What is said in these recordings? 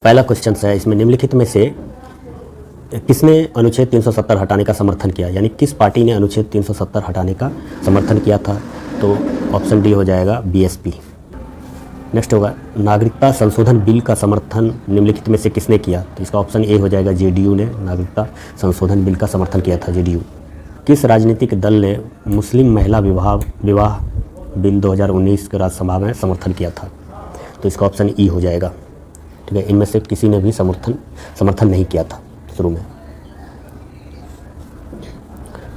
पहला क्वेश्चन है, इसमें निम्नलिखित में से किसने अनुच्छेद 370 हटाने का समर्थन किया, यानी किस पार्टी ने अनुच्छेद 370 हटाने का समर्थन किया था। तो ऑप्शन डी हो जाएगा बीएसपी। नेक्स्ट होगा, नागरिकता संशोधन बिल का समर्थन निम्नलिखित में से किसने किया। तो इसका ऑप्शन ए हो जाएगा जेडीयू ने नागरिकता संशोधन बिल का समर्थन किया था, जेडीयू। किस राजनीतिक दल ने मुस्लिम महिला विवाह बिल 2019 के राज्यसभा में समर्थन किया था। तो इसका ऑप्शन ई हो जाएगा। ठीक है, इनमें से किसी ने भी समर्थन नहीं किया था शुरू में।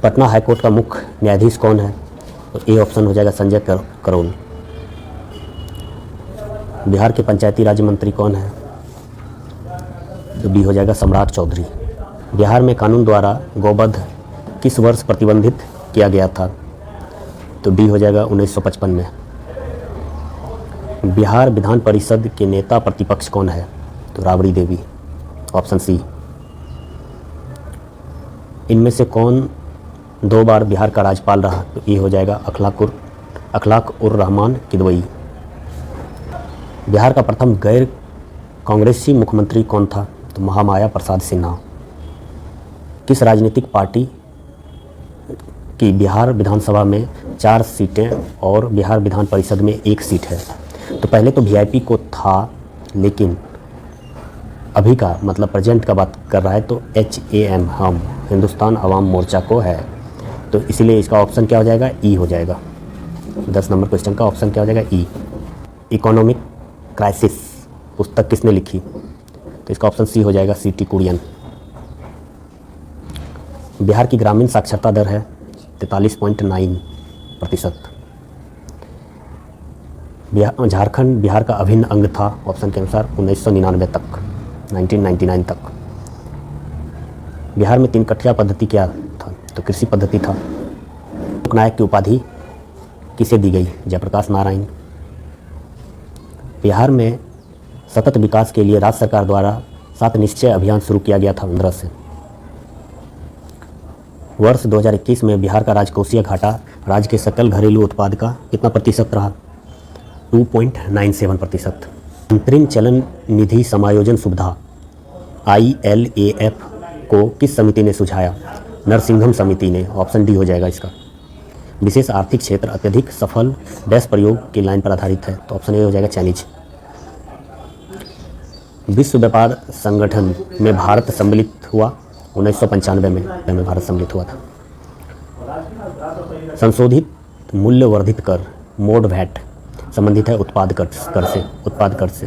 पटना हाईकोर्ट का मुख्य न्यायाधीश कौन है। तो ए ऑप्शन हो जाएगा संजय करोल। बिहार के पंचायती राज मंत्री कौन है। तो बी हो जाएगा सम्राट चौधरी। बिहार में कानून द्वारा गौवध किस वर्ष प्रतिबंधित किया गया था। तो डी हो जाएगा 1955 में। बिहार विधान परिषद के नेता प्रतिपक्ष कौन है। तो राबड़ी देवी, ऑप्शन सी। इनमें से कौन 2 बार बिहार का राज्यपाल रहा। तो ये हो जाएगा अखलाक उर रहमान किदवई। बिहार का प्रथम गैर कांग्रेसी मुख्यमंत्री कौन था। तो महामाया प्रसाद सिन्हा। किस राजनीतिक पार्टी की बिहार विधानसभा में 4 सीटें और बिहार विधान परिषद में 1 सीट है। तो पहले तो वीआईपी को था, लेकिन अभी का मतलब प्रेजेंट का बात कर रहा है तो HAM हम हिंदुस्तान अवाम मोर्चा को है। तो इसीलिए इसका ऑप्शन क्या हो जाएगा, ई हो जाएगा। 10 नंबर क्वेश्चन का ऑप्शन क्या हो जाएगा, ई। इकोनॉमिक क्राइसिस पुस्तक किसने लिखी। तो इसका ऑप्शन सी हो जाएगा CT कुरियन। बिहार की ग्रामीण साक्षरता दर है 43.9%। झारखंड बिहार का अभिन्न अंग था ऑप्शन के अनुसार 1999 तक, 1999 तक। बिहार में 3 कठिया पद्धति क्या था। तो कृषि पद्धति था। लोकनायक की उपाधि किसे दी गई। जयप्रकाश नारायण। बिहार में सतत विकास के लिए राज्य सरकार द्वारा 7 निश्चय अभियान शुरू किया गया था 15 से। वर्ष 2021 में बिहार का राजकोषीय घाटा राज्य के सकल घरेलू उत्पाद का कितना प्रतिशत रहा। 2.97%। अंतरिम चलन निधि समायोजन सुविधा ILAF को किस समिति ने सुझाया। नरसिंघम समिति ने, ऑप्शन डी हो जाएगा इसका। विशेष आर्थिक क्षेत्र अत्यधिक सफल डैश प्रयोग की लाइन पर आधारित है। तो ऑप्शन ए हो जाएगा चाइनीज। विश्व व्यापार संगठन में भारत सम्मिलित हुआ 1995 में भारत सम्मिलित हुआ था। संशोधित मूल्य वर्धित कर मोड वैट संबंधित है उत्पाद कर से।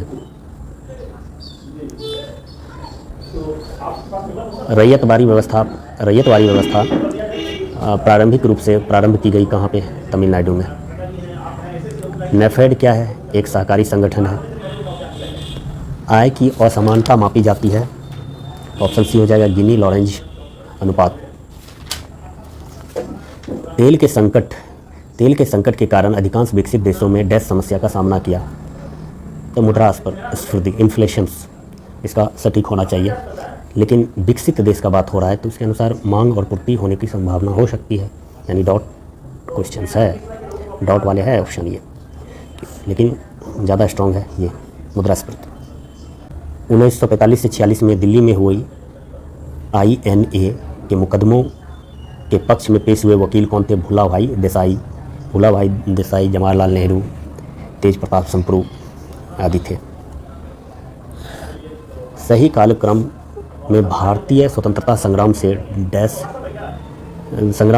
रैयतवारी व्यवस्था प्रारंभिक रूप से प्रारंभ की गई कहाँ पे, तमिलनाडु में। नेफेड क्या है, एक सहकारी संगठन है। आय की असमानता मापी जाती है। ऑप्शन सी हो जाएगा गिनी लॉरेंज अनुपात। तेल के संकट के कारण अधिकांश विकसित देशों में डैश समस्या का सामना किया। तो मुद्रास्फीति, इन्फ्लेशंस, इसका सटीक होना चाहिए। लेकिन विकसित देश का बात हो रहा है तो इसके अनुसार मांग और पूर्ति होने की संभावना हो सकती है, यानी डॉट क्वेश्चन है, डॉट वाले है ऑप्शन ये, लेकिन ज़्यादा स्ट्रॉन्ग है ये मुद्रास्फीति। 1945 से 46 में दिल्ली में हुई INA के मुकदमों के पक्ष में पेश हुए वकील कौन थे। भूलाभाई देसाई, जवाहरलाल नेहरू, तेज प्रताप संप्रू आदि थे। सही कालक्रम में भारतीय स्वतंत्रता संग्राम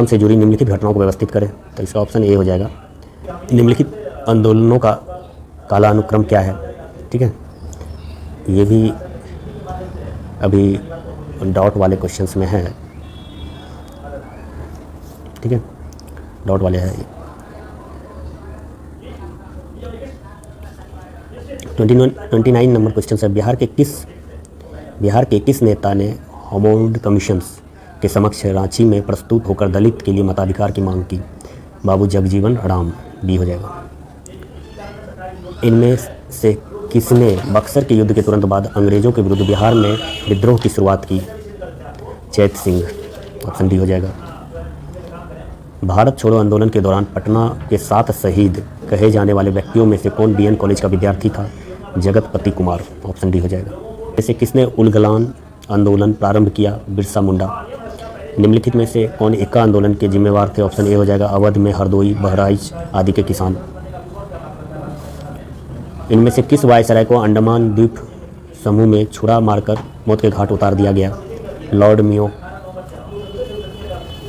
से जुड़ी निम्नलिखित घटनाओं को व्यवस्थित करें। तो इसका ऑप्शन ए हो जाएगा। निम्नलिखित आंदोलनों का कालानुक्रम क्या है। ठीक है, ये भी अभी डॉट वाले क्वेश्चंस में है। ठीक है, डॉट वाले है। 29 नंबर क्वेश्चन है, बिहार के किस नेता ने होमोल्ड कमीशंस के समक्ष रांची में प्रस्तुत होकर दलित के लिए मताधिकार की मांग की। बाबू जगजीवन राम, बी हो जाएगा। इनमें से किसने बक्सर के युद्ध के तुरंत बाद अंग्रेजों के विरुद्ध बिहार में विद्रोह की शुरुआत की। चैत सिंह, ऑप्शन डी हो जाएगा। भारत छोड़ो आंदोलन के दौरान पटना के 7 शहीद कहे जाने वाले व्यक्तियों में से कौन BN कॉलेज का विद्यार्थी था। जगतपति कुमार, ऑप्शन डी हो जाएगा। जैसे किसने उलगलान आंदोलन प्रारंभ किया? बिरसा मुंडा। निम्नलिखित में से कौन एका आंदोलन के जिम्मेवार थे? ऑप्शन ए हो जाएगा अवध में हरदोई बहराइच आदि के किसान। इनमें से किस वायसराय को अंडमान द्वीप समूह में छुरा मारकर मौत के घाट उतार दिया गया? लॉर्ड मियो।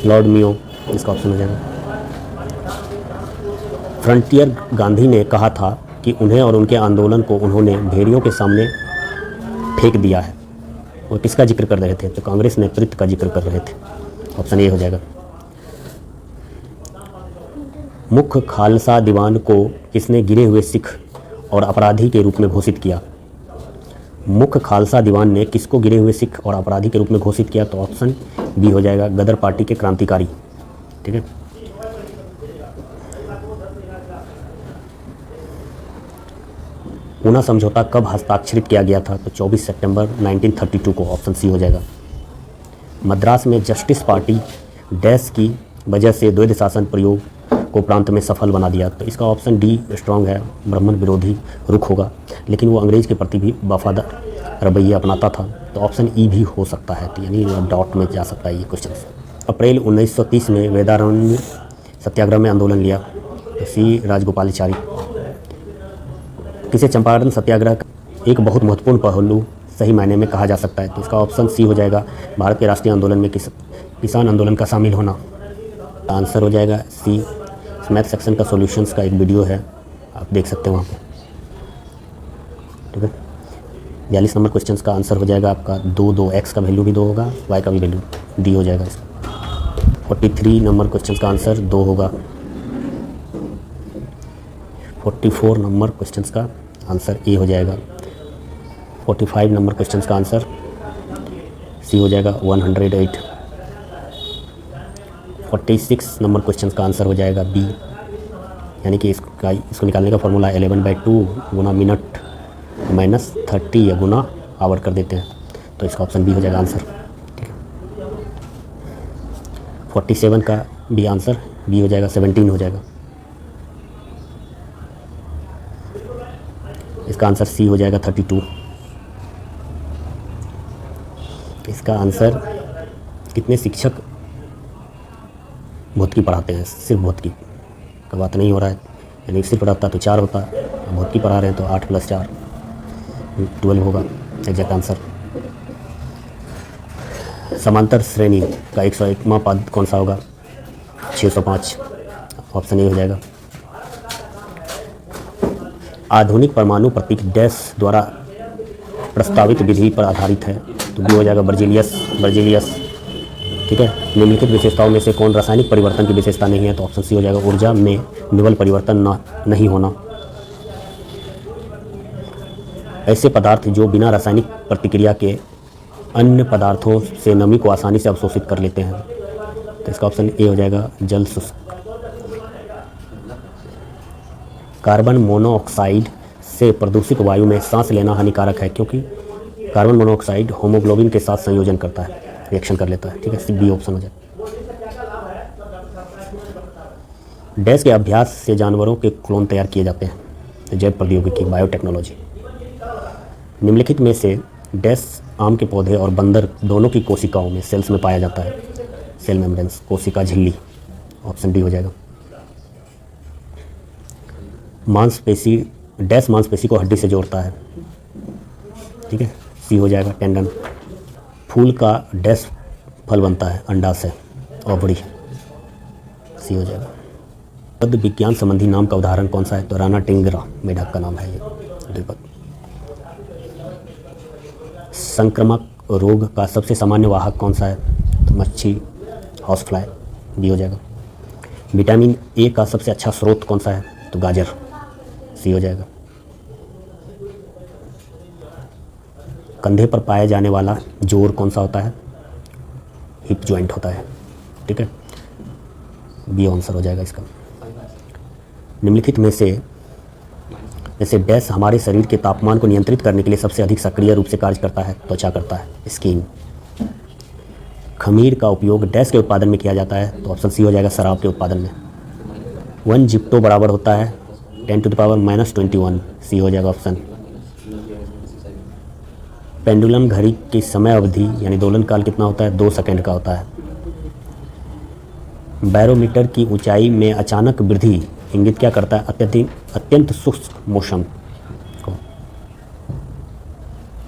लॉर्ड मियो इसका ऑप्शन हो जाएगा। फ्रंटियर गांधी ने कहा था कि उन्हें और उनके आंदोलन को उन्होंने भेड़ियों के सामने फेंक दिया है। वो किसका जिक्र कर रहे थे? तो कांग्रेस नेतृत्व का जिक्र कर रहे थे। ऑप्शन ए हो जाएगा। मुख्य खालसा दीवान को किसने गिरे हुए सिख और अपराधी के रूप में घोषित किया? मुख्य खालसा दीवान ने किसको गिरे हुए सिख और अपराधी के रूप में घोषित किया? तो ऑप्शन बी हो जाएगा गदर पार्टी के क्रांतिकारी। ठीक है। ऊना समझौता कब हस्ताक्षरित किया गया था? तो 24 सितंबर 1932 को। ऑप्शन सी हो जाएगा। मद्रास में जस्टिस पार्टी डैश की वजह से द्वैध शासन प्रयोग को प्रांत में सफल बना दिया? तो इसका ऑप्शन डी स्ट्रांग है, ब्राह्मण विरोधी रुख होगा, लेकिन वो अंग्रेज के प्रति भी वफादार रवैया अपनाता था। तो ऑप्शन ई भी हो सकता है, तो यानी डॉट में जा सकता है ये क्वेश्चन। अप्रैल 1930 में वेदारण्य सत्याग्रह में आंदोलन लिया? तो सी राजगोपालाचारी। किसे चंपारण सत्याग्रह का एक बहुत महत्वपूर्ण पहलू सही मायने में कहा जा सकता है? तो इसका ऑप्शन सी हो जाएगा भारत के राष्ट्रीय आंदोलन में किसान आंदोलन का शामिल होना। आंसर हो जाएगा सी। मैथ सेक्शन का सॉल्यूशंस का एक वीडियो है, आप देख सकते हैं वहाँ पे। ठीक है। 42 नंबर क्वेश्चन का आंसर हो जाएगा आपका 2 एक्स का वैल्यू भी 2 होगा, वाई का भी वैल्यू डी हो जाएगा इसका। 43 नंबर क्वेश्चन का आंसर 2 होगा। 44 नंबर क्वेश्चन का आंसर ए हो जाएगा। 45 नंबर क्वेश्चन का आंसर सी हो जाएगा 108। 46 नंबर क्वेश्चन का आंसर हो जाएगा बी, यानी कि इसको निकालने का फॉर्मूला 11/2 गुना मिनट माइनस 30 या गुना आवर कर देते हैं, तो इसका ऑप्शन बी हो जाएगा आंसर। ठीक है। 47 का भी आंसर बी हो जाएगा, 17 हो जाएगा। इसका आंसर सी हो जाएगा 32। इसका आंसर कितने शिक्षक भौतिकी पढ़ाते हैं? सिर्फ भौतिकी का बात नहीं हो रहा है, यानी सिर्फ पढ़ाता तो 4 होता, भौतिकी पढ़ा रहे हैं तो 8 + 4 12 होगा एग्जैक्ट आंसर। समांतर श्रेणी का 101वां पद कौन सा होगा? 605। ऑप्शन ए हो जाएगा। आधुनिक परमाणु प्रतीक डैश द्वारा प्रस्तावित विधि पर आधारित है? तो बी हो जाएगा बर्जीलियस। ठीक है। निम्नलिखित विशेषताओं में से कौन रासायनिक परिवर्तन की विशेषता नहीं है? तो ऑप्शन सी हो जाएगा ऊर्जा में निवल परिवर्तन नहीं होना। ऐसे पदार्थ जो बिना रासायनिक प्रतिक्रिया के अन्य पदार्थों से नमी को आसानी से अवशोषित कर लेते हैं? तो इसका ऑप्शन ए हो जाएगा जल शुष्क। कार्बन मोनोऑक्साइड से प्रदूषित वायु में सांस लेना हानिकारक है क्योंकि कार्बन मोनोऑक्साइड होमोग्लोबिन के साथ संयोजन करता है, रिएक्शन कर लेता है। ठीक है, सी बी ऑप्शन हो जाए। डैश के अभ्यास से जानवरों के क्लोन तैयार किए जाते हैं? तो जैव प्रौद्योगिकी, बायोटेक्नोलॉजी। निम्नलिखित में से डैश आम के पौधे और बंदर दोनों की कोशिकाओं में सेल्स में पाया जाता है? सेल मेम्ब्रेन्स, कोशिका झिल्ली। ऑप्शन डी हो जाएगा। मांसपेशी डैश मांसपेशी को हड्डी से जोड़ता है? ठीक है, सी हो जाएगा टेंडन। फूल का डैश फल बनता है? अंडा से, ओवरी। सी हो जाएगा। पद विज्ञान संबंधी नाम का उदाहरण कौन सा है? तो राणा टिंगरा मेढक का नाम है ये द्विपद। संक्रामक रोग का सबसे सामान्य वाहक कौन सा है? तो मच्छी, हाउस फ्लाई। बी हो जाएगा। विटामिन ए का सबसे अच्छा स्रोत कौन सा है? तो गाजर। सी हो जाएगा। कंधे पर पाया जाने वाला जोड़ कौन सा होता है? हिप जॉइंट होता है। ठीक है, बी आंसर हो जाएगा इसका। निम्नलिखित में से जैसे डैश हमारे शरीर के तापमान को नियंत्रित करने के लिए सबसे अधिक सक्रिय रूप से कार्य करता है? त्वचा करता है, स्किन। खमीर का उपयोग डैश के उत्पादन में किया जाता है? तो ऑप्शन सी हो जाएगा शराब के उत्पादन में। 1 जिप्टो बराबर होता है 10⁻⁻21। सी हो जाएगा ऑप्शन। पेंडुलम घड़ी की समय अवधि यानी दोलन काल कितना होता है? 2 सेकंड का होता है। बैरोमीटर की ऊंचाई में अचानक वृद्धि इंगित क्या करता है? अत्यंत शुष्क मौसम को।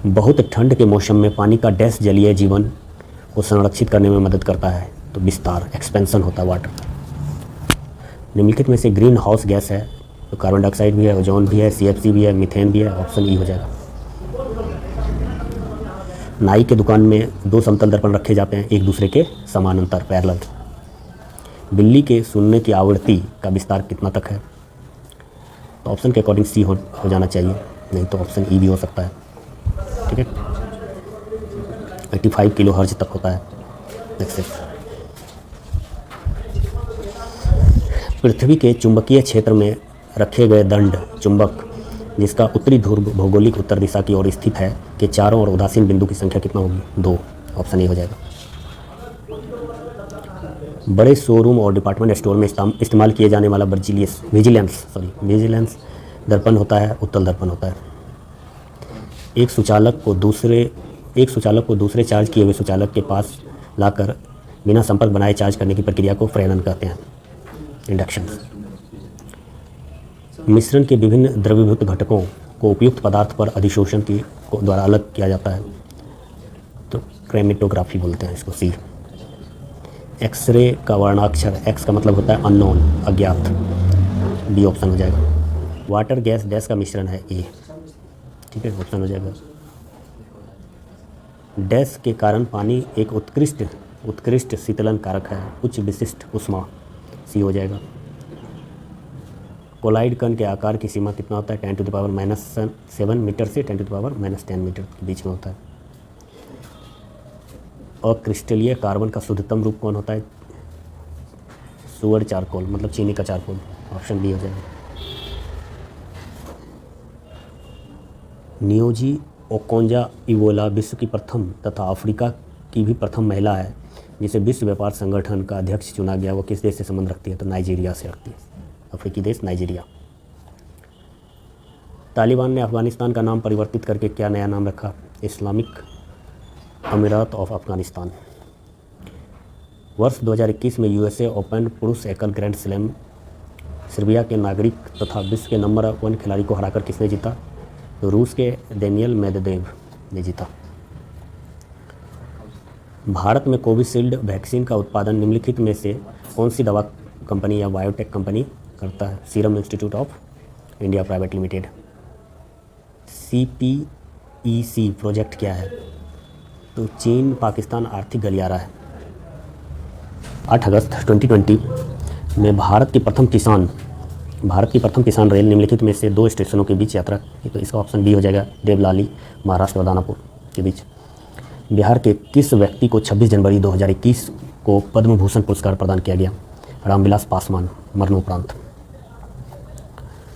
बहुत ठंड के मौसम में पानी का डैश जलीय जीवन को संरक्षित करने में मदद करता है, तो विस्तार, एक्सपेंशन होता है वाटर का। निम्नलिखित में से ग्रीन हाउस गैस है, तो कार्बन डाइऑक्साइड भी है, ओजोन भी है, CFC भी है, मीथेन भी है। ऑप्शन ई हो जाएगा। नाई के दुकान में 2 समतल दर्पण रखे जाते हैं, एक दूसरे के समानांतर, पैरेलल। बिल्ली के सुनने की आवृत्ति का विस्तार कितना तक है? तो ऑप्शन के अकॉर्डिंग सी हो जाना चाहिए, नहीं तो ऑप्शन ई भी हो सकता है। ठीक है, 85 किलो हर्ज तक होता है। नेक्स्ट, पृथ्वी के चुंबकीय क्षेत्र में रखे गए दंड चुंबक जिसका उत्तरी ध्रुव भौगोलिक उत्तर दिशा की ओर स्थित है के चारों ओर उदासीन बिंदु की संख्या कितना होगी? 2। ऑप्शन ए हो जाएगा। बड़े शोरूम और डिपार्टमेंट स्टोर में इस्तेमाल किए जाने वाला विजिलेंस दर्पण होता है, उत्तल दर्पण होता है। एक सुचालक को दूसरे चार्ज किए हुए सुचालक के पास लाकर बिना संपर्क बनाए चार्ज करने की प्रक्रिया को फ्रेनन कहते हैं, इंडक्शन। मिश्रण के विभिन्न द्रवीभूत घटकों को उपयुक्त पदार्थ पर अधिशोषण की द्वारा अलग किया जाता है, तो क्रेमेटोग्राफी बोलते हैं इसको। सी। एक्सरे का वर्णाक्षर एक्स का मतलब होता है अननोन, अज्ञात, बी ऑप्शन हो जाएगा। वाटर गैस डैश का मिश्रण है, ए। ठीक है, ऑप्शन हो जाएगा। डैश के कारण पानी एक उत्कृष्ट शीतलन कारक है, उच्च विशिष्ट ऊष्मा, सी हो जाएगा। कोलाइड कण के आकार की सीमा कितना होता है? 10⁻⁻7 मीटर से 10⁻⁻10 मीटर के बीच में होता है। अक्रिस्टलीय कार्बन का शुद्धतम रूप कौन होता है? सुअर चारकोल, मतलब चीनी का चारकोल। ऑप्शन बी हो जाएगा। नियोजी ओकोंजा इवोला विश्व की प्रथम तथा अफ्रीका की भी प्रथम महिला है जिसे विश्व व्यापार संगठन का अध्यक्ष चुना गया। वो किस देश से संबंध रखती है? तो नाइजीरिया से रखती है, अफ्रीकी देश नाइजीरिया। तालिबान ने अफगानिस्तान का नाम परिवर्तित करके क्या नया नाम रखा? इस्लामिक अमीरात ऑफ अफगानिस्तान। वर्ष 2021 में USA ओपन पुरुष एकल ग्रैंड स्लैम सर्बिया के नागरिक तथा विश्व के नंबर 1 खिलाड़ी को हराकर किसने जीता? तो रूस के डेनियल मेदवेदेव ने जीता। भारत में कोविशील्ड वैक्सीन का उत्पादन निम्नलिखित में से कौन सी दवा कंपनी या बायोटेक कंपनी करता है? Serum institute of India private limited. CPEC project क्या है? तो चीन पाकिस्तान आर्थिक गलियारा है। 8 अगस्त 2020 में भारत की प्रथम किसान रेल निम्नलिखित में से 2 स्टेशनों के बीच यात्रा की, तो इसका ऑप्शन बी हो जाएगा, देवलाली महाराष्ट्र और दानापुर के बीच। बिहार के किस व्यक्ति को 26 जनवरी 2021 को पद्म भूषण पुरस्कार प्रदान किया गया? रामविलास पासवान, मरणोपरांत।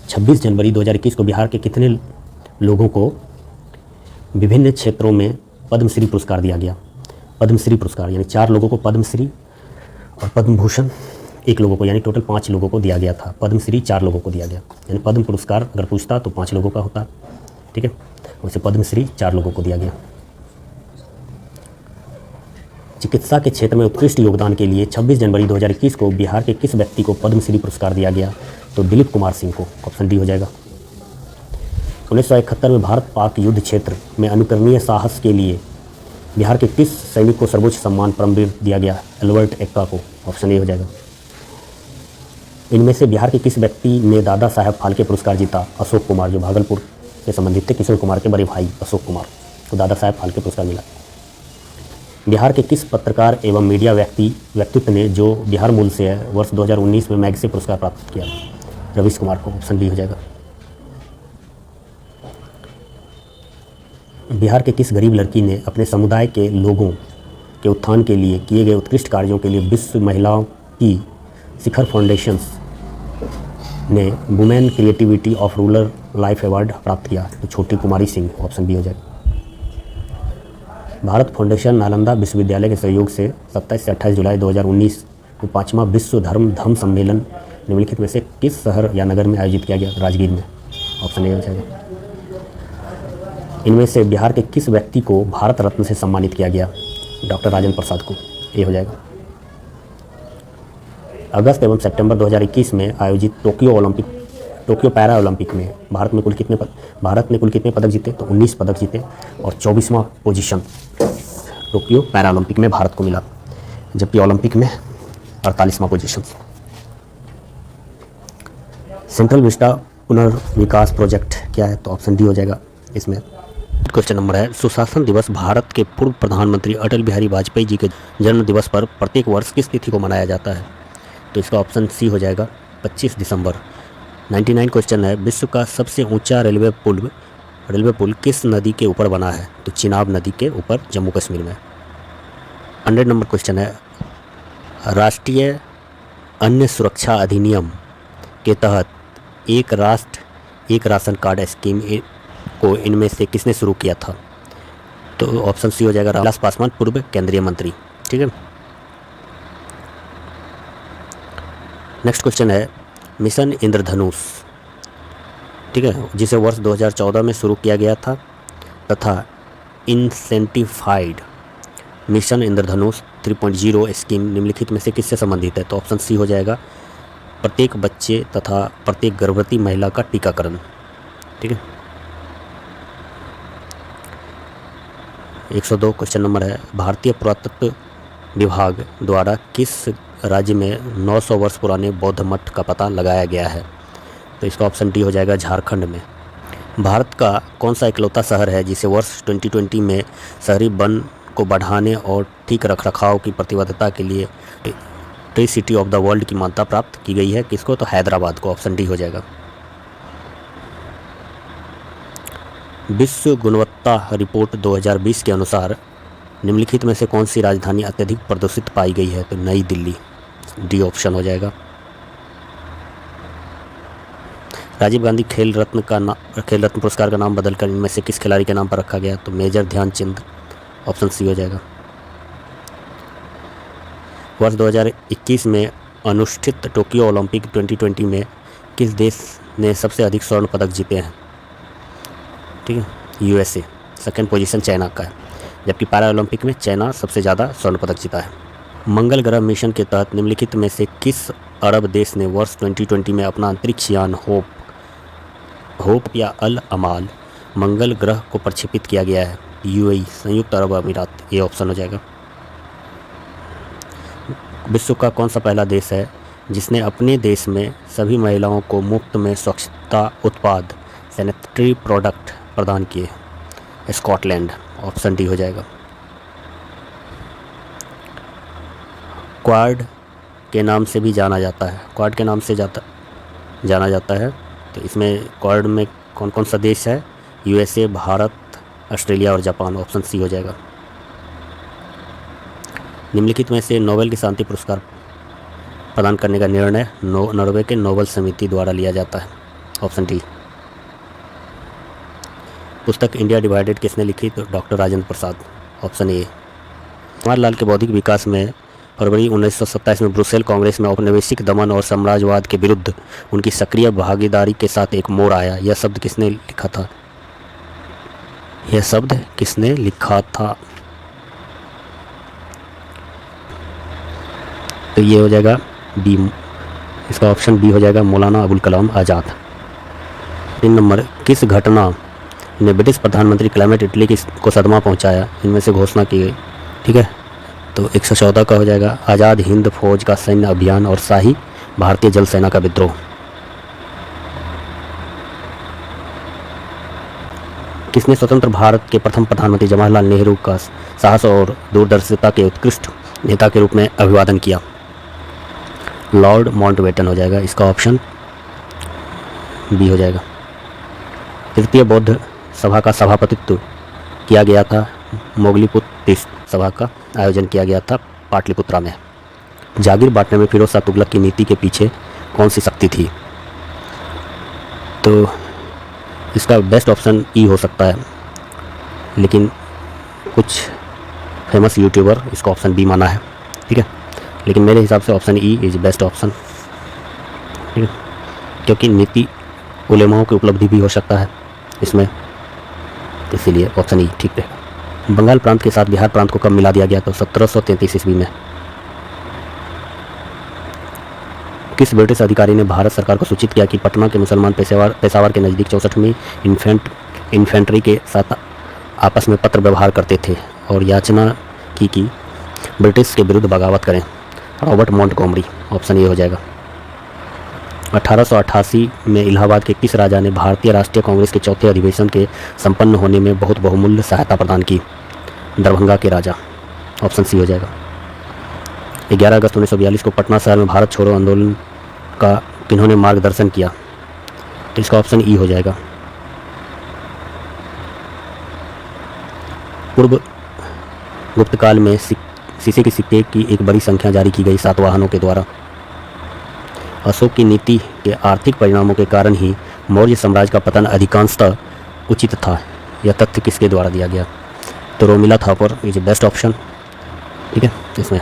26 जनवरी 2021 को बिहार के कितने लोगों को विभिन्न क्षेत्रों में पद्मश्री पुरस्कार दिया गया? पद्मश्री पुरस्कार यानी 4 लोगों को पद्मश्री और पद्म भूषण 1 लोगों को, यानी टोटल 5 लोगों को दिया गया था। पद्मश्री 4 लोगों को दिया गया, यानी पद्म पुरस्कार अगर पूछता तो 5 लोगों का होता। ठीक है, वैसे पद्मश्री 4 लोगों को दिया गया। चिकित्सा के क्षेत्र में उत्कृष्ट योगदान के लिए 26 जनवरी 2021 को बिहार के किस व्यक्ति को पद्मश्री पुरस्कार दिया गया? तो दिलीप कुमार सिंह को। ऑप्शन डी हो जाएगा। 1971 में भारत पाक युद्ध क्षेत्र में अनुकरणीय साहस के लिए बिहार के किस सैनिक को सर्वोच्च सम्मान परमवीर दिया गया? एल्बर्ट एक्का को। ऑप्शन ए हो जाएगा। इनमें से बिहार के किस व्यक्ति ने दादा साहब फाल्के पुरस्कार जीता? अशोक कुमार, जो भागलपुर से संबंधित थे, किशोर कुमार के बड़े भाई अशोक कुमार को दादा साहब फाल्के पुरस्कार मिला। बिहार के किस पत्रकार एवं मीडिया व्यक्तित्व ने, जो बिहार मूल से है, वर्ष 2019 में मैगसेसे पुरस्कार प्राप्त किया? रवीश कुमार को। ऑप्शन बी हो जाएगा। बिहार के किस गरीब लड़की ने अपने समुदाय के लोगों के उत्थान के लिए किए गए उत्कृष्ट कार्यों के लिए विश्व महिलाओं की शिखर फाउंडेशंस ने women creativity of rural life award प्राप्त किया? तो छोटी कुमारी सिंह। ऑप्शन बी हो जाएगा। भारत फाउंडेशन नालंदा विश्वविद्यालय के सहयोग से 27 से 28 जुलाई 2019 को 5वां विश्व धम्म सम्मेलन निम्नलिखित में से किस शहर या नगर में आयोजित किया गया? राजगीर में। ऑप्शन ए हो जाएगा। इनमें से बिहार के किस व्यक्ति को भारत रत्न से सम्मानित किया गया? डॉक्टर राजेंद्र प्रसाद को। ये हो जाएगा। अगस्त एवं सितंबर 2021 में आयोजित टोक्यो पैरा ओलंपिक में भारत ने कुल कितने पदक जीते? तो 19 पदक जीते और 24वां पोजीशन टोक्यो पैरा ओलंपिक में भारत को मिला, जबकि ओलंपिक में 48वां पोजीशन। सेंट्रल विस्टा पुनर्विकास प्रोजेक्ट क्या है? तो ऑप्शन डी हो जाएगा इसमें। क्वेश्चन नंबर है, सुशासन दिवस भारत के पूर्व प्रधानमंत्री अटल बिहारी वाजपेयी जी के जन्म दिवस पर प्रत्येक वर्ष किस तिथि को मनाया जाता है? तो इसका ऑप्शन सी हो जाएगा 25 दिसंबर। 99 क्वेश्चन है, विश्व का सबसे ऊंचा रेलवे पुल किस नदी के ऊपर बना है? तो चिनाब नदी के ऊपर, जम्मू कश्मीर में। 100 नंबर क्वेश्चन है, राष्ट्रीय अन्न सुरक्षा अधिनियम के तहत एक राष्ट्र एक राशन कार्ड स्कीम को इनमें से किसने शुरू किया था? तो ऑप्शन सी हो जाएगा रामविलास पासवान, पूर्व केंद्रीय मंत्री। ठीक है। नेक्स्ट क्वेश्चन है, मिशन इंद्रधनुष, ठीक है, जिसे वर्ष 2014 में शुरू किया गया था तथा इंसेंटिफाइड मिशन इंद्रधनुष 3.0 स्कीम निम्नलिखित में से किससे संबंधित है? तो ऑप्शन सी हो जाएगा प्रत्येक बच्चे तथा प्रत्येक गर्भवती महिला का टीकाकरण। ठीक है। 102 क्वेश्चन नंबर है, भारतीय पुरातत्व विभाग द्वारा किस राज्य में 900 वर्ष पुराने बौद्ध मठ का पता लगाया गया है? तो इसका ऑप्शन डी हो जाएगा झारखंड में। भारत का कौन सा इकलौता शहर है जिसे वर्ष 2020 में शहरी वन को बढ़ाने और ठीक रखरखाव की प्रतिबद्धता के लिए tree city of the world की मान्यता प्राप्त की गई है? किसको? तो हैदराबाद को। ऑप्शन डी हो जाएगा। विश्व गुणवत्ता रिपोर्ट 2020 के अनुसार निम्नलिखित में से कौन सी राजधानी अत्यधिक प्रदूषित पाई गई है? तो नई दिल्ली, डी ऑप्शन हो जाएगा। राजीव गांधी खेल रत्न पुरस्कार का नाम बदलकर इनमें से किस खिलाड़ी के नाम पर रखा गया? तो मेजर ध्यानचंद, ऑप्शन सी हो जाएगा। वर्ष 2021 में अनुष्ठित टोक्यो ओलंपिक 2020 में किस देश ने सबसे अधिक स्वर्ण पदक जीते हैं? ठीक है, यूएसए। सेकंड पोजीशन चाइना का है, जबकि पैरा ओलंपिक में चाइना सबसे ज़्यादा स्वर्ण पदक जीता है। मंगल ग्रह मिशन के तहत निम्नलिखित में से किस अरब देश ने वर्ष 2020 में अपना अंतरिक्ष यान होप या अल अमाल मंगल ग्रह को प्रक्षेपित किया गया है? यूएई, संयुक्त अरब अमीरात। ये ऑप्शन हो जाएगा। विश्व का कौन सा पहला देश है जिसने अपने देश में सभी महिलाओं को मुफ्त में स्वच्छता उत्पाद सैनिटरी प्रोडक्ट प्रदान किए? स्कॉटलैंड, ऑप्शन डी हो जाएगा। क्वाड के नाम से भी जाना जाता है, क्वाड के नाम से जाना जाता है, तो इसमें क्वाड में कौन कौन सा देश है? यूएसए, भारत, ऑस्ट्रेलिया और जापान। ऑप्शन सी हो जाएगा। निम्नलिखित में से नोबेल की शांति पुरस्कार प्रदान करने का निर्णय नॉर्वे के नोबेल समिति द्वारा लिया जाता है? Option D. पुस्तक इंडिया डिवाइडेड किसने लिखी? तो doctor Rajendra Prasad. Option A. Jawaharlal के बौद्धिक विकास में फरवरी 1927 में ब्रुसेल कांग्रेस में औपनिवेशिक दमन और साम्राज्यवाद के विरुद्ध उनकी सक्रिय भागीदारी के साथ एक मोड़ आया। यह शब्द किसने लिखा था? तो ये हो जाएगा बी, इसका ऑप्शन बी हो जाएगा, मौलाना अबुल कलाम आज़ाद। 3 नंबर, किस घटना ने ब्रिटिश प्रधानमंत्री क्लेमेंट इटली को सदमा पहुंचाया? इनमें से घोषणा की गई। ठीक है, तो 114 का हो जाएगा आज़ाद हिंद फौज का सैन्य अभियान और शाही भारतीय जल सेना का विद्रोह। किसने स्वतंत्र भारत के प्रथम प्रधानमंत्री जवाहरलाल नेहरू का साहस और दूरदर्शिता के उत्कृष्ट नेता के रूप में अभिवादन किया? लॉर्ड माउंटबेटन हो जाएगा। इसका ऑप्शन बी हो जाएगा। तृतीय बौद्ध सभा का सभापतित्व किया गया था, मोगलीपुत्र सभा का आयोजन किया गया था पाटलिपुत्रा में। जागीर बांटने में फिरोज शाह तुगलक की नीति के पीछे कौन सी शक्ति थी? तो इसका बेस्ट ऑप्शन ई हो सकता है, लेकिन कुछ फेमस यूट्यूबर इसका ऑप्शन बी माना है। ठीक है, लेकिन मेरे हिसाब से option E is best option. ठीक है, क्योंकि नीति उलेमाओं की उपलब्धि भी हो सकता है इसमें। तो इसीलिए ऑप्शन ई ठीक रहेगा। बंगाल प्रांत के साथ बिहार प्रांत को कब मिला दिया गया? तो 1733 ईस्वी में। किस ब्रिटिश अधिकारी ने भारत सरकार को सूचित किया कि पटना के मुसलमान पेशावर के नज़दीक 64वीं इन्फेंट्री के साथ आपस में पत्र व्यवहार करते थे और याचना की कि ब्रिटिश के विरुद्ध बगावत करें? रॉबर्ट मॉन्टगोमरी, ऑप्शन ए हो जाएगा। 1888 में इलाहाबाद के किस राजा ने भारतीय राष्ट्रीय कांग्रेस के चौथे अधिवेशन के संपन्न होने में बहुत बहुमूल्य सहायता प्रदान की? दरभंगा के राजा, ऑप्शन सी हो जाएगा। 11 अगस्त 1942 को पटना शहर में भारत छोड़ो आंदोलन का किन्होंने मार्गदर्शन किया? तो इसका ऑप्शन ई हो जाएगा। पूर्व गुप्त काल में शीशे के सिक्के की एक बड़ी संख्या जारी की गई सातवाहनों के द्वारा। अशोक की नीति के आर्थिक परिणामों के कारण ही मौर्य साम्राज्य का पतन अधिकांशतः उचित था। यह तथ्य किसके द्वारा दिया गया? तो Romila Thapar is best option, ठीक है इसमें।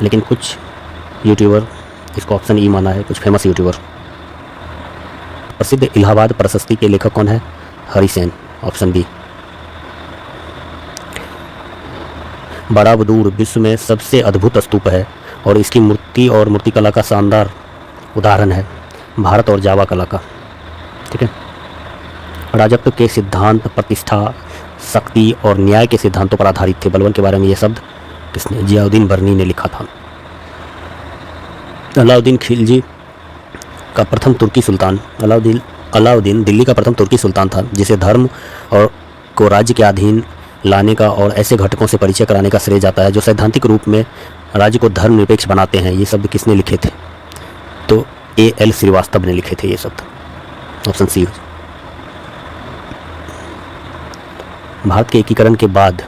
लेकिन कुछ यूट्यूबर इसको ऑप्शन ई माना है, कुछ फेमस यूट्यूबर। प्रसिद्ध इलाहाबाद प्रशस्ति के लेखक कौन है? Harisen, option B. बड़ा बदूर विश्व में सबसे अद्भुत स्तूप है और इसकी मूर्ति और मूर्तिकला का शानदार उदाहरण है भारत और जावा कला का, ठीक है। राजत्व के सिद्धांत प्रतिष्ठा, शक्ति और न्याय के सिद्धांतों पर आधारित थे। बलबन के बारे में ये शब्द किसने? जियाउद्दीन बर्नी ने लिखा था। अलाउद्दीन खिलजी का प्रथम तुर्की सुल्तान। अलाउद्दीन दिल्ली का प्रथम तुर्की सुल्तान था जिसे धर्म और को राज्य के अधीन लाने का और ऐसे घटकों से परिचय कराने का श्रेय जाता है जो सैद्धांतिक रूप में राज्य को धर्मनिरपेक्ष बनाते हैं। ये शब्द किसने लिखे थे? तो A.L. श्रीवास्तव ने लिखे थे ये शब्द, ऑप्शन सी। भारत के एकीकरण के बाद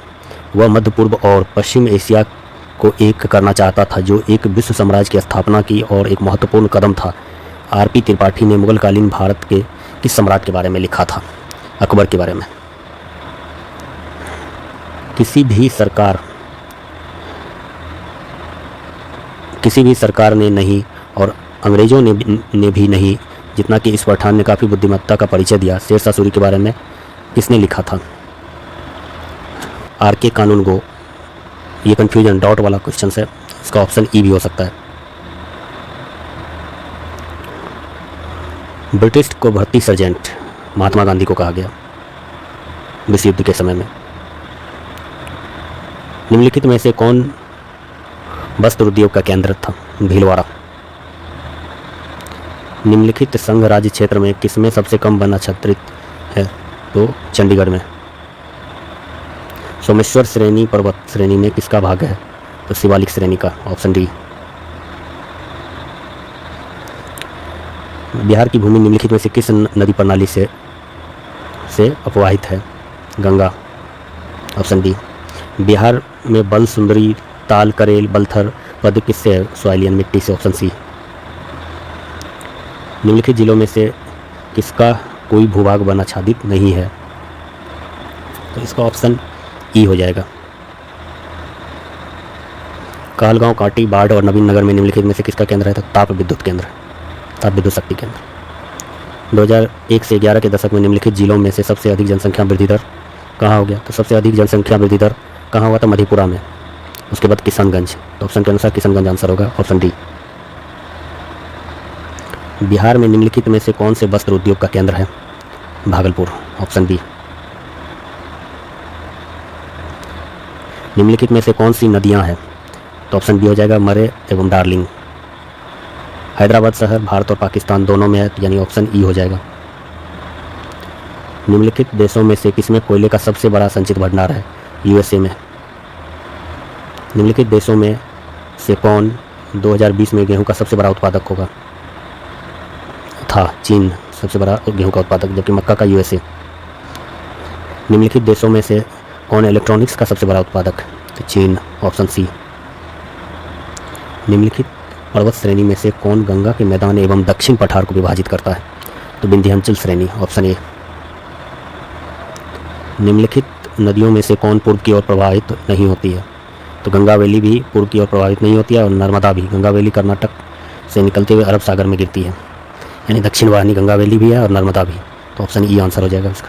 वह मध्य पूर्व और पश्चिम एशिया को एक करना चाहता था जो एक विश्व साम्राज्य की स्थापना की और एक महत्वपूर्ण कदम था। R.P. त्रिपाठी ने मुगलकालीन भारत के किस सम्राट के बारे में लिखा था? अकबर के बारे में। किसी भी सरकार ने नहीं और अंग्रेज़ों ने भी नहीं जितना कि इस पठान ने काफ़ी बुद्धिमत्ता का परिचय दिया। शेरशाह सूरी के बारे में किसने लिखा था? R.K. कानूनगो। ये कन्फ्यूजन डॉट वाला क्वेश्चन है, इसका ऑप्शन ई भी हो सकता है। ब्रिटिश को भर्ती सर्जेंट महात्मा गांधी को कहा गया विश्व युद्ध के समय में। निम्नलिखित में से कौन वस्त्र उद्योग का केंद्र था? भीलवाड़ा। निम्नलिखित संघ राज्य क्षेत्र में किसमें सबसे कम वन आच्छादित है? तो चंडीगढ़ में। सोमेश्वर श्रेणी पर्वत श्रेणी में किसका भाग है? तो शिवालिक श्रेणी का, ऑप्शन डी। बिहार की भूमि निम्नलिखित में से किस नदी प्रणाली से अपवाहित है? Ganga, option D. बिहार में बल, सुंदरी, ताल, करेल, बलथर पद किससे है? सॉइलियन मिट्टी से, ऑप्शन सी। निम्नलिखित जिलों में से किसका कोई भूभाग वन आच्छादित नहीं है? तो इसका ऑप्शन ई हो जाएगा। कहलगांव, कांटी, बाढ़ और नवीन नगर में निम्नलिखित में से किसका केंद्र है? तो ताप विद्युत केंद्र, ताप विद्युत शक्ति केंद्र। 2001 से 11 के दशक में निम्नलिखित जिलों में से सबसे अधिक जनसंख्या वृद्धि दर कहाँ हो गया? तो सबसे अधिक जनसंख्या वृद्धि दर कहाँ हुआ था? मधेपुरा में। उसके बाद किशनगंज। तो ऑप्शन के अनुसार किशनगंज आंसर होगा, ऑप्शन डी। बिहार में निम्नलिखित में से कौन से वस्त्र उद्योग का केंद्र है? Bhagalpur, option B. निम्नलिखित में से कौन सी नदियां हैं? तो ऑप्शन बी हो जाएगा, मरे एवं डार्लिंग। हैदराबाद शहर भारत और पाकिस्तान दोनों में है, यानी ऑप्शन ई हो जाएगा। निम्नलिखित देशों में से किसमें कोयले का सबसे बड़ा संचित भंडार है? USA में। निम्नलिखित देशों में से कौन 2020 में गेहूं का सबसे बड़ा उत्पादक होगा? था चीन सबसे बड़ा गेहूं का उत्पादक, जबकि मक्का का USA। निम्नलिखित देशों में से कौन इलेक्ट्रॉनिक्स का सबसे बड़ा उत्पादक? तो चीन, ऑप्शन सी। निम्नलिखित पर्वत श्रेणी में से कौन गंगा के मैदान एवं दक्षिण पठार को विभाजित करता है? तो विंध्याचल श्रेणी, ऑप्शन ए। निम्नलिखित नदियों में से कौन पूर्व की ओर प्रवाहित नहीं होती है? तो गंगा वैली भी पूर्व की ओर प्रवाहित नहीं होती है और नर्मदा भी। गंगा वैली कर्नाटक से निकलते हुए अरब सागर में गिरती है, यानी दक्षिण वाहिनी गंगा वैली भी है और नर्मदा भी। तो ऑप्शन ई आंसर हो जाएगा इसका।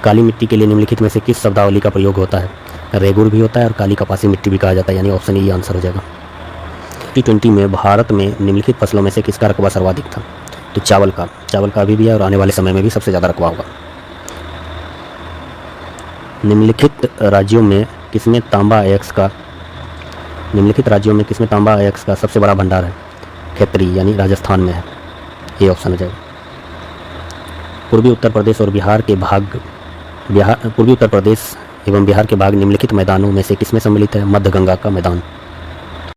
काली मिट्टी के लिए निम्नलिखित में से किस शब्दावली का प्रयोग होता है? रेगुर भी होता है और काली कपासी मिट्टी भी कहा जाता है, यानी ऑप्शन ई आंसर हो जाएगा। T20 में भारत में निम्नलिखित फसलों में से किसका रकबा सर्वाधिक था? तो चावल का अभी भी है और आने वाले समय में भी सबसे ज़्यादा रकबा होगा। निम्नलिखित राज्यों में किसमें तांबा अयस्क का सबसे बड़ा भंडार है? खैतरी यानी राजस्थान में है, ये ऑप्शन हो जाएगा। पूर्वी उत्तर प्रदेश एवं बिहार के भाग निम्नलिखित मैदानों में से किसमें सम्मिलित है? मध्य गंगा का मैदान।